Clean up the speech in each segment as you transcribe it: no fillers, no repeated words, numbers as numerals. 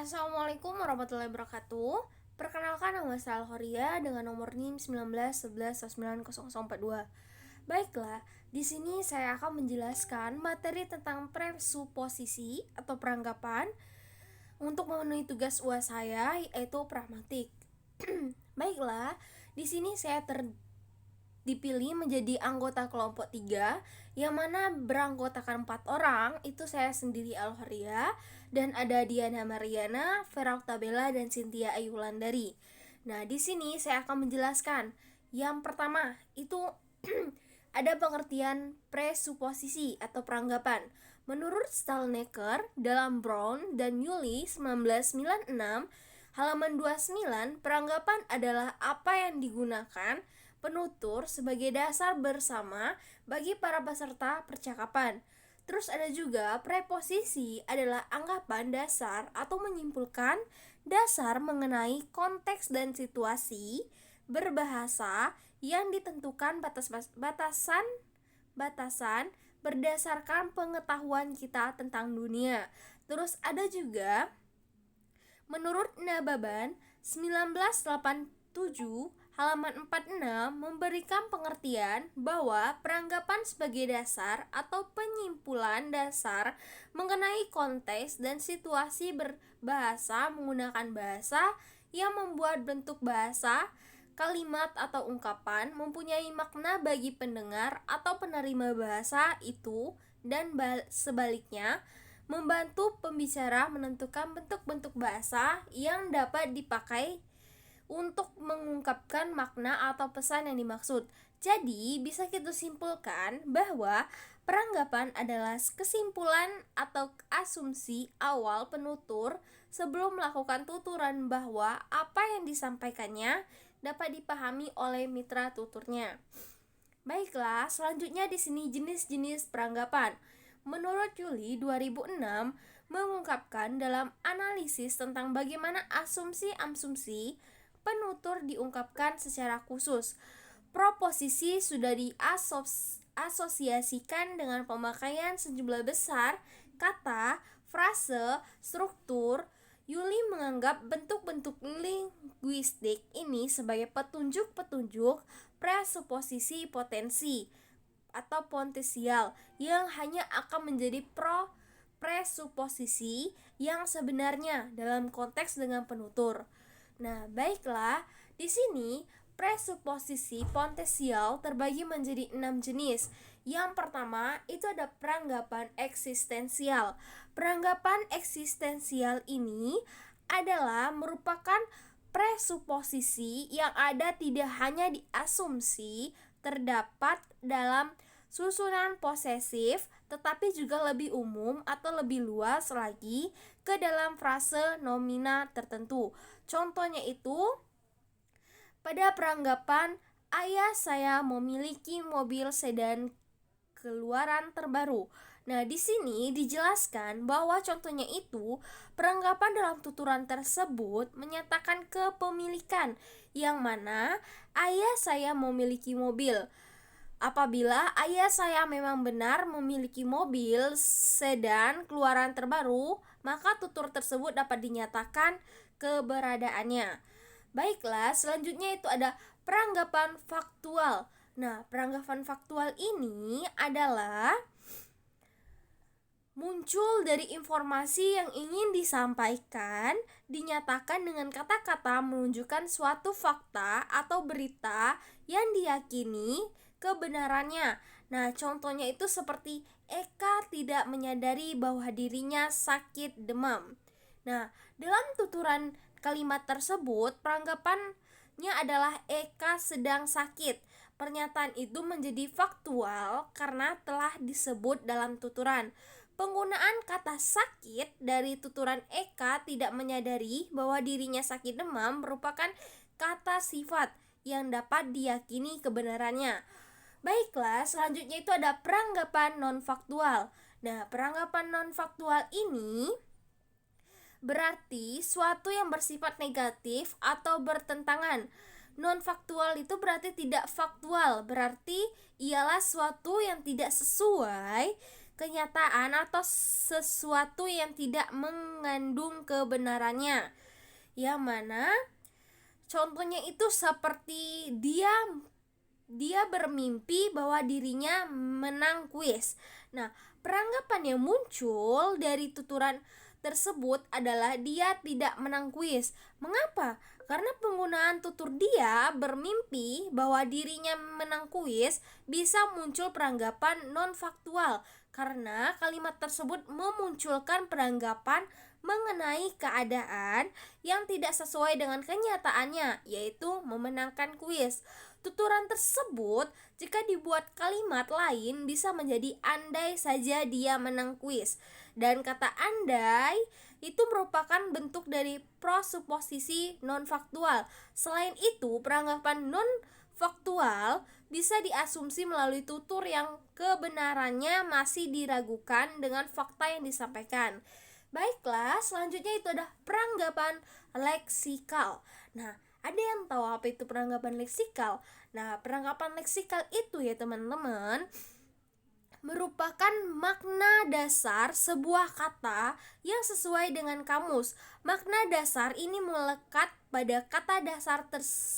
Assalamualaikum warahmatullahi wabarakatuh. Perkenalkan, nama saya Alhoria dengan nomor NIM 1911990042. Baiklah, di sini saya akan menjelaskan materi tentang presuposisi atau peranggapan untuk memenuhi tugas UAS saya, yaitu pragmatik. Baiklah, di sini saya dipilih menjadi anggota kelompok 3 yang mana beranggotakan 4 orang. Itu saya sendiri Alhoria, dan ada Diana Mariana, Vera Octabella, dan Cynthia Ayulandari. Nah, di sini saya akan menjelaskan. Yang pertama itu ada pengertian presuposisi atau peranggapan. Menurut Stalnaker dalam Brown dan Yuli 1996 halaman 29, peranggapan adalah apa yang digunakan penutur sebagai dasar bersama bagi para peserta percakapan. Terus ada juga preposisi adalah anggapan dasar atau menyimpulkan dasar mengenai konteks dan situasi berbahasa yang ditentukan batasan berdasarkan pengetahuan kita tentang dunia. Terus ada juga menurut Nababan 1987 halaman 46 memberikan pengertian bahwa peranggapan sebagai dasar atau penyimpulan dasar mengenai konteks dan situasi berbahasa menggunakan bahasa yang membuat bentuk bahasa, kalimat atau ungkapan mempunyai makna bagi pendengar atau penerima bahasa itu, dan sebaliknya membantu pembicara menentukan bentuk-bentuk bahasa yang dapat dipakai untuk mengungkapkan makna atau pesan yang dimaksud. Jadi, bisa kita simpulkan bahwa peranggapan adalah kesimpulan atau asumsi awal penutur sebelum melakukan tuturan bahwa apa yang disampaikannya dapat dipahami oleh mitra tuturnya. Baiklah, selanjutnya di sini jenis-jenis peranggapan. Menurut Yuli 2006 mengungkapkan dalam analisis tentang bagaimana asumsi-asumsi penutur diungkapkan secara khusus. Proposisi sudah diasosiasikan dengan pemakaian sejumlah besar kata, frase, struktur. Yuli menganggap bentuk-bentuk linguistik ini sebagai petunjuk-petunjuk presuposisi potensi atau potensial yang hanya akan menjadi presuposisi yang sebenarnya dalam konteks dengan penutur. Nah, baiklah, di sini presuposisi potensial terbagi menjadi 6 jenis. Yang pertama itu ada peranggapan eksistensial. Peranggapan eksistensial ini adalah merupakan presuposisi yang ada tidak hanya di asumsi terdapat dalam susunan posesif, tetapi juga lebih umum atau lebih luas lagi ke dalam frase nomina tertentu. Contohnya itu pada peranggapan ayah saya memiliki mobil sedan keluaran terbaru. Nah, di sini dijelaskan bahwa contohnya itu peranggapan dalam tuturan tersebut menyatakan kepemilikan yang mana ayah saya memiliki mobil. Apabila ayah saya memang benar memiliki mobil sedan keluaran terbaru, maka tutur tersebut dapat dinyatakan keberadaannya. Baiklah, selanjutnya itu ada peranggapan faktual. Nah, peranggapan faktual ini adalah muncul dari informasi yang ingin disampaikan, dinyatakan dengan kata-kata menunjukkan suatu fakta atau berita yang diyakini kebenarannya. Nah, contohnya itu seperti Eka tidak menyadari bahwa dirinya sakit demam. Nah, dalam tuturan kalimat tersebut, peranggapannya adalah Eka sedang sakit. Pernyataan itu menjadi faktual karena telah disebut dalam tuturan. Penggunaan kata sakit dari tuturan Eka tidak menyadari bahwa dirinya sakit demam merupakan kata sifat yang dapat diyakini kebenarannya. Baiklah, selanjutnya itu ada peranggapan non-faktual. Nah, peranggapan non-faktual ini berarti suatu yang bersifat negatif atau bertentangan. Non-faktual itu berarti tidak faktual, berarti ialah suatu yang tidak sesuai kenyataan atau sesuatu yang tidak mengandung kebenarannya. Yang mana contohnya itu seperti dia bermimpi bahwa dirinya menang kuis. Nah, peranggapan yang muncul dari tuturan tersebut adalah dia tidak menang kuis. Mengapa? Karena penggunaan tutur dia bermimpi bahwa dirinya menang kuis bisa muncul peranggapan non-faktual karena kalimat tersebut memunculkan peranggapan mengenai keadaan yang tidak sesuai dengan kenyataannya, yaitu memenangkan kuis. Tuturan tersebut jika dibuat kalimat lain bisa menjadi andai saja dia menang kuis. Dan kata andai itu merupakan bentuk dari prosuposisi non-faktual. Selain itu, peranggapan non-faktual bisa diasumsi melalui tutur yang kebenarannya masih diragukan dengan fakta yang disampaikan. Baiklah, selanjutnya itu adalah peranggapan leksikal. Nah, ada yang tahu apa itu peranggapan leksikal? Nah, peranggapan leksikal itu ya teman-teman, merupakan makna dasar sebuah kata yang sesuai dengan kamus. Makna dasar ini melekat pada kata dasar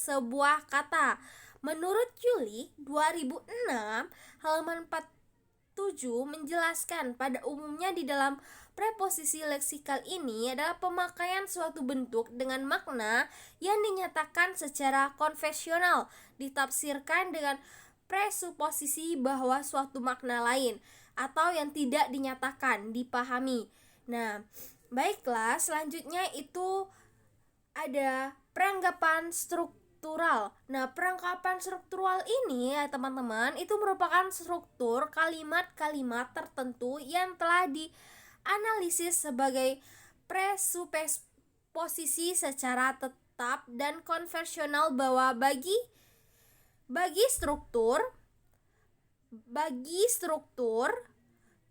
sebuah kata. Menurut Juli 2006, halaman 47 menjelaskan pada umumnya di dalam preposisi leksikal ini adalah pemakaian suatu bentuk dengan makna yang dinyatakan secara konvensional, ditafsirkan dengan presuposisi bahwa suatu makna lain atau yang tidak dinyatakan dipahami. Nah, baiklah, selanjutnya itu ada peranggapan struktural. Nah, peranggapan struktural ini ya teman-teman, itu merupakan struktur kalimat-kalimat tertentu yang telah dianalisis sebagai presuposisi secara tetap dan konvensional bahwa bagi struktur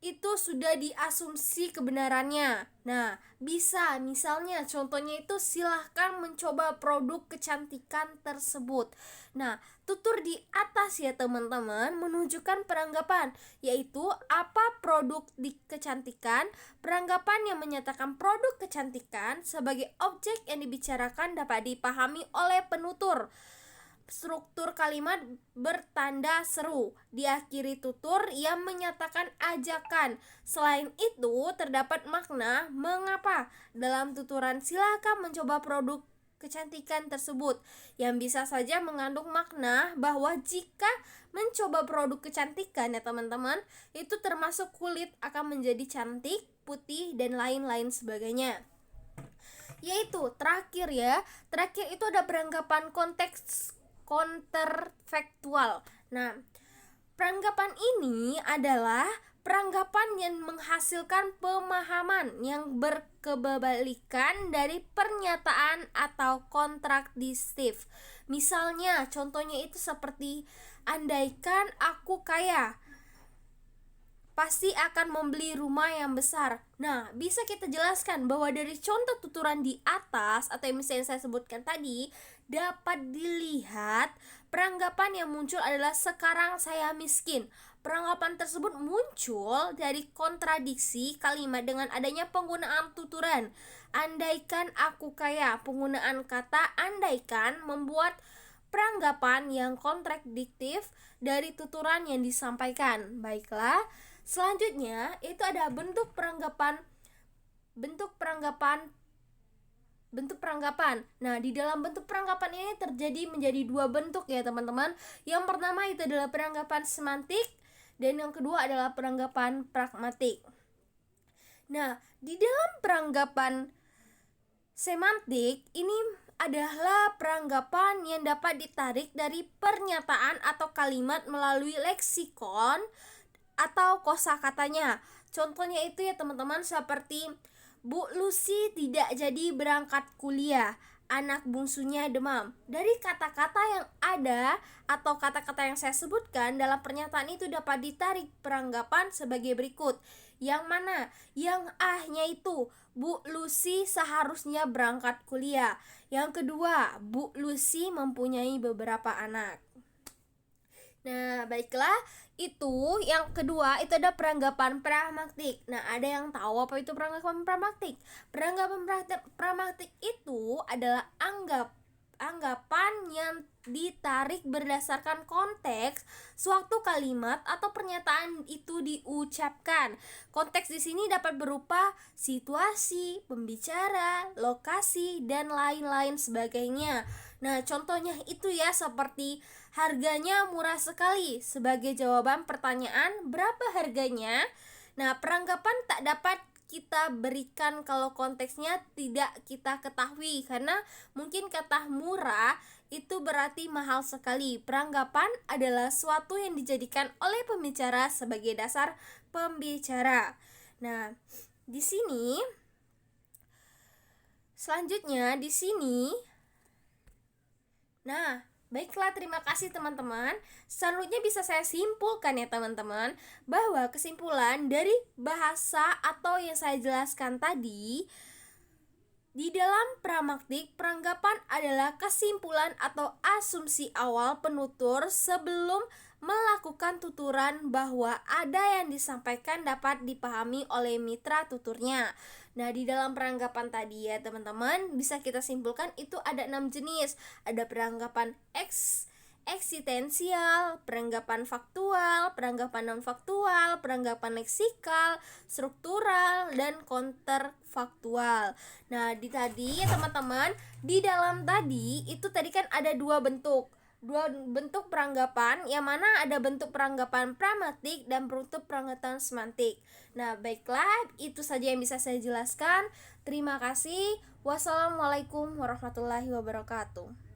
itu sudah diasumsi kebenarannya. Nah, bisa misalnya contohnya itu silahkan mencoba produk kecantikan tersebut. Nah, tutur di atas ya teman-teman menunjukkan peranggapan, yaitu apa produk di kecantikan. Peranggapan yang menyatakan produk kecantikan sebagai objek yang dibicarakan dapat dipahami oleh penutur. Struktur kalimat bertanda seru diakhiri tutur yang menyatakan ajakan. Selain itu, terdapat makna mengapa dalam tuturan silakan mencoba produk kecantikan tersebut yang bisa saja mengandung makna bahwa jika mencoba produk kecantikan ya teman-teman, itu termasuk kulit akan menjadi cantik, putih, dan lain-lain sebagainya. Yaitu terakhir itu ada peranggapan konteks counterfactual. Nah, peranggapan ini adalah peranggapan yang menghasilkan pemahaman yang berkebalikan dari pernyataan atau kontradiktif. Misalnya, contohnya itu seperti andaikan aku kaya, pasti akan membeli rumah yang besar. Nah, bisa kita jelaskan bahwa dari contoh tuturan di atas atau yang misalnya saya sebutkan tadi, dapat dilihat peranggapan yang muncul adalah sekarang saya miskin. Peranggapan tersebut muncul dari kontradiksi kalimat dengan adanya penggunaan tuturan. Andaikan aku kaya, penggunaan kata andaikan membuat peranggapan yang kontradiktif dari tuturan yang disampaikan. Baiklah, selanjutnya itu ada bentuk peranggapan. Nah, di dalam bentuk peranggapan ini terjadi menjadi dua bentuk ya teman-teman. Yang pertama itu adalah peranggapan semantik dan yang kedua adalah peranggapan pragmatik. Nah, di dalam peranggapan semantik ini adalah peranggapan yang dapat ditarik dari pernyataan atau kalimat melalui leksikon atau kosakatanya. Contohnya itu ya teman-teman seperti Bu Lucy tidak jadi berangkat kuliah, anak bungsunya demam. Dari kata-kata yang ada atau kata-kata yang saya sebutkan dalam pernyataan itu dapat ditarik peranggapan sebagai berikut. Yang mana? Yang A-nya itu Bu Lucy seharusnya berangkat kuliah. Yang kedua, Bu Lucy mempunyai beberapa anak. Nah, baiklah, itu yang kedua itu ada peranggapan pragmatik. Nah, ada yang tahu apa itu peranggapan pragmatik? Peranggapan pragmatik itu adalah anggapan yang ditarik berdasarkan konteks suatu kalimat atau pernyataan itu diucapkan. Konteks di sini dapat berupa situasi, pembicara, lokasi, dan lain-lain sebagainya. Nah, contohnya itu ya seperti harganya murah sekali sebagai jawaban pertanyaan berapa harganya. Nah, peranggapan tak dapat kita berikan kalau konteksnya tidak kita ketahui, karena mungkin kata murah itu berarti mahal sekali. Peranggapan adalah suatu yang dijadikan oleh pembicara sebagai dasar pembicara. Nah, di sini selanjutnya di sini. Nah, baiklah, terima kasih teman-teman. Selanjutnya bisa saya simpulkan ya teman-teman, bahwa kesimpulan dari bahasa atau yang saya jelaskan tadi, di dalam pragmatik, peranggapan adalah kesimpulan atau asumsi awal penutur sebelum melakukan tuturan bahwa ada yang disampaikan dapat dipahami oleh mitra tuturnya. Nah, di dalam peranggapan tadi ya teman-teman, bisa kita simpulkan itu ada 6 jenis. Ada peranggapan eksistensial, peranggapan faktual, peranggapan non-faktual, peranggapan leksikal, struktural, dan counterfaktual. Nah, di tadi ya teman-teman, di dalam tadi itu tadi kan ada dua bentuk peranggapan, yang mana ada bentuk peranggapan pragmatik dan bentuk peranggapan semantik. Nah, baiklah, itu saja yang bisa saya jelaskan. Terima kasih. Wassalamualaikum warahmatullahi wabarakatuh.